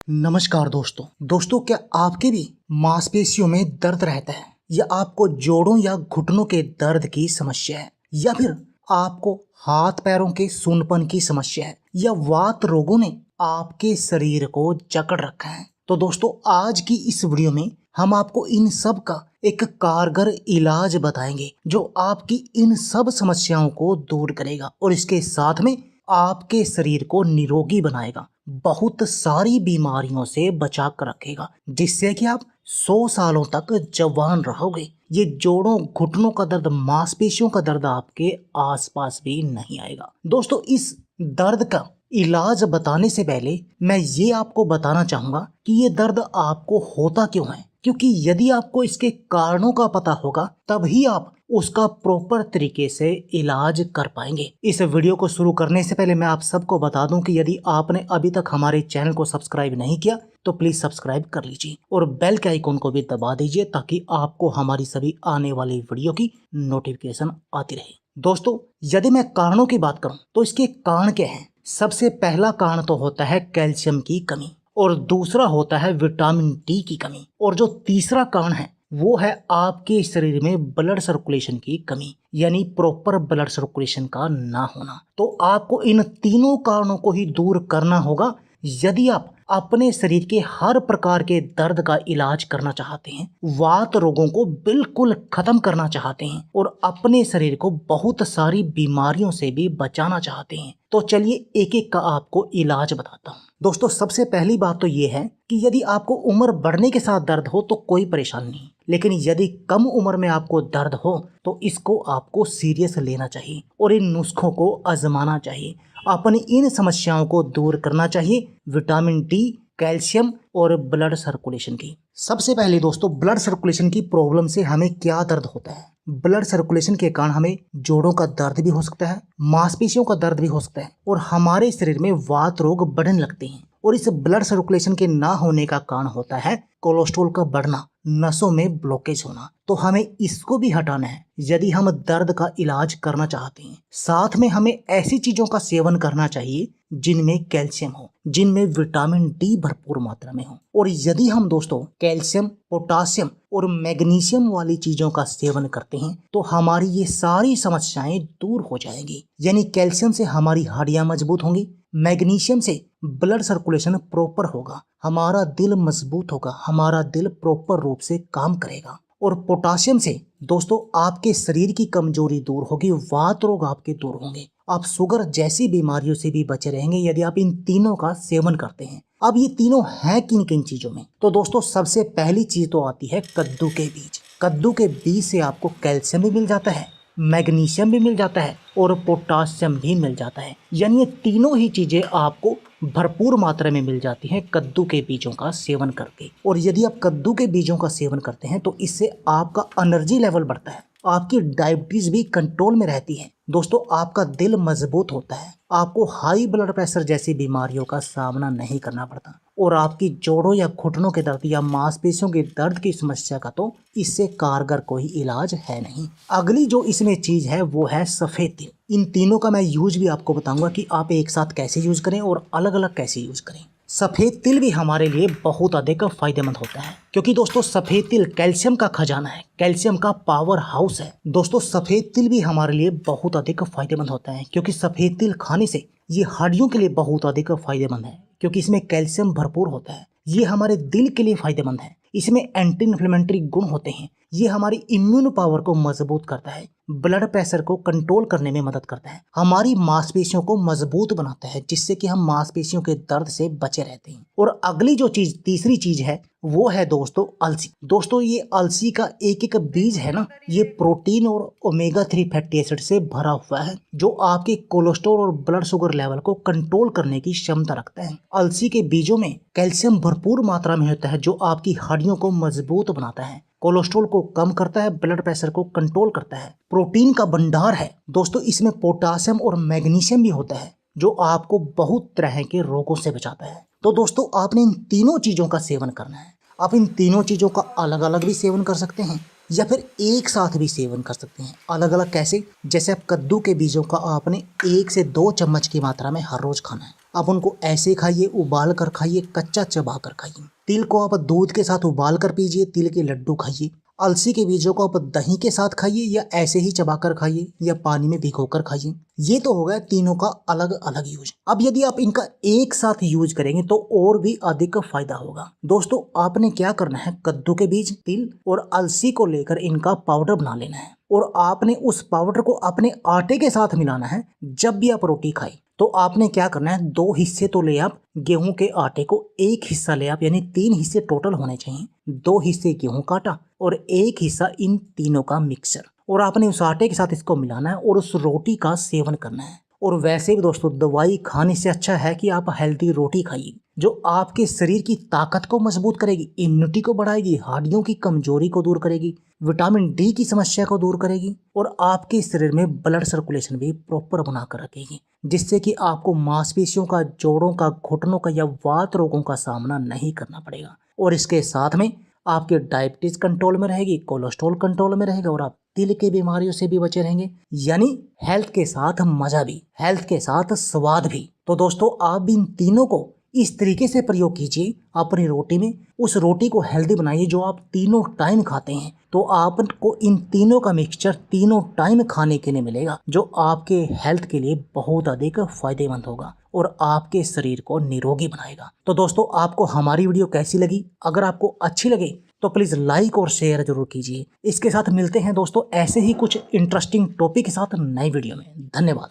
नमस्कार दोस्तों क्या आपके भी मांसपेशियों में दर्द रहता है या आपको जोड़ों या घुटनों के दर्द की समस्या है या फिर आपको हाथ पैरों के सूनपन की समस्या है या वात रोगों ने आपके शरीर को जकड़ रखा है। तो दोस्तों आज की इस वीडियो में हम आपको इन सब का एक कारगर इलाज बताएंगे जो आपकी इन सब समस्याओं को दूर करेगा और इसके साथ में आपके शरीर को निरोगी बनाएगा, बहुत सारी बीमारियों से बचा कर रखेगा, जिससे कि आप 100 सालों तक जवान रहोगे। ये जोड़ों घुटनों का दर्द, मांसपेशियों का दर्द आपके आसपास भी नहीं आएगा। दोस्तों इस दर्द का इलाज बताने से पहले मैं ये आपको बताना चाहूंगा कि ये दर्द आपको होता क्यों है, क्योंकि यदि आपको इसके कारणों का पता होगा तभी आप उसका प्रॉपर तरीके से इलाज कर पाएंगे। इस वीडियो को शुरू करने से पहले मैं आप सबको बता दूं कि यदि आपने अभी तक हमारे चैनल को सब्सक्राइब नहीं किया तो प्लीज सब्सक्राइब कर लीजिए और बेल के आइकन को भी दबा दीजिए ताकि आपको हमारी सभी आने वाली वीडियो की नोटिफिकेशन आती रहे। दोस्तों यदि मैं कारणों की बात करूं तो इसके कारण क्या हैं? सबसे पहला कारण तो होता है कैल्शियम की कमी और दूसरा होता है विटामिन डी की कमी और जो तीसरा कारण है वो है आपके शरीर में ब्लड सर्कुलेशन की कमी, यानी प्रॉपर ब्लड सर्कुलेशन का ना होना। तो आपको इन तीनों कारणों को ही दूर करना होगा यदि आप अपने शरीर के हर प्रकार के दर्द का इलाज करना चाहते हैं, वात रोगों को बिल्कुल खत्म करना चाहते हैं और अपने शरीर को बहुत सारी बीमारियों से भी बचाना चाहते हैं। तो चलिए एक एक का आपको इलाज बताता हूँ। दोस्तों सबसे पहली बात तो ये है कि यदि आपको उम्र बढ़ने के साथ दर्द हो तो कोई परेशानी नहीं, लेकिन यदि कम उम्र में आपको दर्द हो तो इसको आपको सीरियस लेना चाहिए और इन नुस्खों को आजमाना चाहिए। अपनी इन समस्याओं को दूर करना चाहिए विटामिन डी, कैल्शियम और ब्लड सर्कुलेशन की। सबसे पहले दोस्तों ब्लड सर्कुलेशन की प्रॉब्लम से हमें क्या दर्द होता है? ब्लड सर्कुलेशन के कारण हमें जोड़ों का दर्द भी हो सकता है, मांसपेशियों का दर्द भी हो सकता है और हमारे शरीर में वात रोग बढ़ने लगते हैं। और इस ब्लड सर्कुलेशन के ना होने का कारण होता है कोलेस्ट्रॉल का बढ़ना, नसों में ब्लॉकेज होना। तो हमें इसको भी हटाना है यदि हम दर्द का इलाज करना चाहते हैं। साथ में हमें ऐसी चीजों का सेवन करना चाहिए जिनमें कैल्शियम हो, जिनमें विटामिन डी भरपूर मात्रा में हो। और यदि हम दोस्तों कैल्शियम, पोटासियम और मैग्नीशियम वाली चीजों का सेवन करते हैं तो हमारी ये सारी समस्याएं दूर हो जाएंगी। यानी कैल्शियम से हमारी हड्डियां मजबूत होंगी, मैग्नीशियम से ब्लड सर्कुलेशन प्रॉपर होगा, हमारा दिल मजबूत होगा, हमारा दिल प्रॉपर रूप से काम करेगा। और पोटासियम से दोस्तों आपके शरीर की कमजोरी दूर होगी, वात रोग आपके दूर होंगे, आप शुगर जैसी बीमारियों से भी बचे रहेंगे यदि आप इन तीनों का सेवन करते हैं। अब ये तीनों हैं किन किन चीजों में? तो दोस्तों सबसे पहली चीज तो आती है कद्दू के बीज। कद्दू के बीज से आपको कैल्शियम भी मिल जाता है, मैग्नीशियम भी मिल जाता है और पोटासियम भी मिल जाता है। यानी ये तीनों ही चीजें आपको भरपूर मात्रा में मिल जाती हैं कद्दू के बीजों का सेवन करके। और यदि आप कद्दू के बीजों का सेवन करते हैं तो इससे आपका एनर्जी लेवल बढ़ता है, आपकी डायबिटीज भी कंट्रोल में रहती है। दोस्तों आपका दिल मजबूत होता है, आपको हाई ब्लड प्रेशर जैसी बीमारियों का सामना नहीं करना पड़ता और आपकी जोड़ों या घुटनों के दर्द या मांसपेशियों के दर्द की समस्या का तो इससे कारगर कोई इलाज है नहीं। अगली जो इसमें चीज है वो है सफेद तिल। इन तीनों का मैं यूज भी आपको बताऊंगा कि आप एक साथ कैसे यूज करें और अलग अलग कैसे यूज करें। सफेद तिल भी हमारे लिए बहुत अधिक फायदेमंद होता है क्योंकि दोस्तों सफेद तिल कैल्शियम का खजाना है, कैल्शियम का पावर हाउस है। दोस्तों सफेद तिल भी हमारे लिए बहुत अधिक फायदेमंद होता है क्योंकि सफेद तिल खाने से ये हड्डियों के लिए बहुत अधिक फायदेमंद है क्योंकि इसमें कैल्शियम भरपूर होता है। ये हमारे दिल के लिए फायदेमंद है, इसमें एंटी इन्फ्लेमेटरी गुण होते हैं, ये हमारी इम्यून पावर को मजबूत करता है, ब्लड प्रेशर को कंट्रोल करने में मदद करता है, हमारी मांसपेशियों को मजबूत बनाता है जिससे कि हम मांसपेशियों के दर्द से बचे रहते हैं। और अगली जो चीज तीसरी चीज है वो है दोस्तों अलसी। दोस्तों ये अलसी का एक एक बीज है ना, ये प्रोटीन और ओमेगा 3 फैटी एसिड से भरा हुआ है जो आपके कोलेस्ट्रॉल और ब्लड शुगर लेवल को कंट्रोल करने की क्षमता रखता है। अलसी के बीजों में कैल्शियम भरपूर मात्रा में होता है जो आपकी हड्डियों को मजबूत बनाता है, कोलेस्ट्रॉल को कम करता है, ब्लड प्रेशर को कंट्रोल करता है, प्रोटीन का भंडार है। दोस्तों इसमें पोटासियम और मैग्नीशियम भी होता है जो आपको बहुत तरह के रोगों से बचाता है। तो दोस्तों आपने इन तीनों चीजों का सेवन करना है। आप इन तीनों चीजों का अलग अलग भी सेवन कर सकते हैं या फिर एक साथ भी सेवन कर सकते हैं। अलग अलग कैसे? जैसे आप कद्दू के बीजों का आपने 1 से 2 चम्मच की मात्रा में हर रोज खाना है आप उनको ऐसे खाइए, उबाल कर खाइए, कच्चा चबा कर खाइए। तिल को आप दूध के साथ उबाल कर पीजिए, तिल के लड्डू खाइए। अलसी के बीजों को आप दही के साथ खाइए या ऐसे ही चबा कर खाइए या पानी में भिगोकर खाइए। ये तो हो गया तीनों का अलग अलग यूज। अब यदि आप इनका एक साथ यूज करेंगे तो और भी अधिक फायदा होगा। दोस्तों आपने क्या करना है, कद्दू के बीज, तिल और अलसी को लेकर इनका पाउडर बना लेना है और आपने उस पाउडर को अपने आटे के साथ मिलाना है। जब भी आप रोटी खाएं तो आपने क्या करना है, 2 हिस्से तो ले आप गेहूं के आटे को, 1 हिस्सा ले आप, यानी 3 हिस्से टोटल होने चाहिए। 2 हिस्से गेहूं का आटा और 1 हिस्सा इन तीनों का मिक्सर, और आपने उस आटे के साथ इसको मिलाना है और उस रोटी का सेवन करना है। और वैसे भी दोस्तों दवाई खाने से अच्छा है कि आप हेल्दी रोटी खाइए, जो आपके शरीर की ताकत को मजबूत करेगी, इम्यूनिटी को बढ़ाएगी, हड्डियों की कमजोरी को दूर करेगी, विटामिन डी की समस्या को दूर करेगी और आपके शरीर में ब्लड सर्कुलेशन भी प्रॉपर बना कर रखेगी, जिससे कि आपको मांसपेशियों का, जोड़ों का, घुटनों का या वात रोगों का सामना नहीं करना पड़ेगा। और इसके साथ में आपके डायबिटीज कंट्रोल में रहेगी, कोलेस्ट्रॉल कंट्रोल में रहेगा और आप दिल की बीमारियों से भी बचे रहेंगे। यानी हेल्थ के साथ मजा भी, हेल्थ के साथ स्वाद भी। तो दोस्तों आप भी इन तीनों को इस तरीके से प्रयोग कीजिए अपनी रोटी में। उस रोटी को हेल्दी बनाइए जो आप तीनों टाइम खाते हैं, तो आपको इन तीनों का मिक्सचर तीनों टाइम खाने के लिए मिलेगा, जो आपके हेल्थ के लिए बहुत अधिक फायदेमंद होगा और आपके शरीर को निरोगी बनाएगा। तो दोस्तों आपको हमारी वीडियो कैसी लगी? अगर आपको अच्छी लगे तो प्लीज़ लाइक और शेयर जरूर कीजिए। इसके साथ मिलते हैं दोस्तों ऐसे ही कुछ इंटरेस्टिंग टॉपिक के साथ नई वीडियो में। धन्यवाद।